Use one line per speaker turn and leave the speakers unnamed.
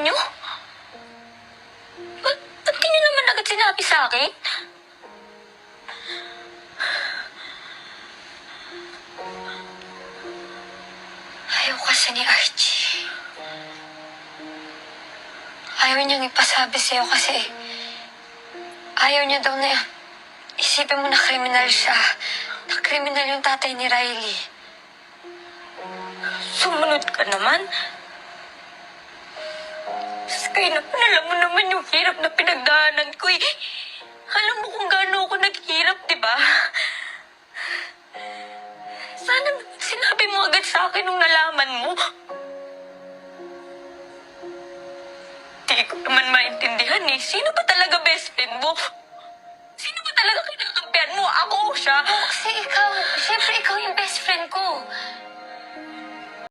niyo? Ba't di niyo naman agad sinabi sa akin? Ayaw kasi ni Archie. Ayaw niyang ipasabi sa'yo kasi ayaw niya daw na isipin mo na kriminal siya. Na kriminal yung tatay ni Riley. Sumunod ka naman. Sky, alam mo naman yung hirap na pinagdaanan ko eh. Alam mo kung gaano ako naghirap, di ba? Sana sinabi mo agad sa akin nung nalaman mo. Di ko naman maintindihan eh. Sino ba talaga best friend mo? Sino ba talaga kinakampihan mo? Ako o siya? Kasi ikaw, syempre ikaw yung best friend ko.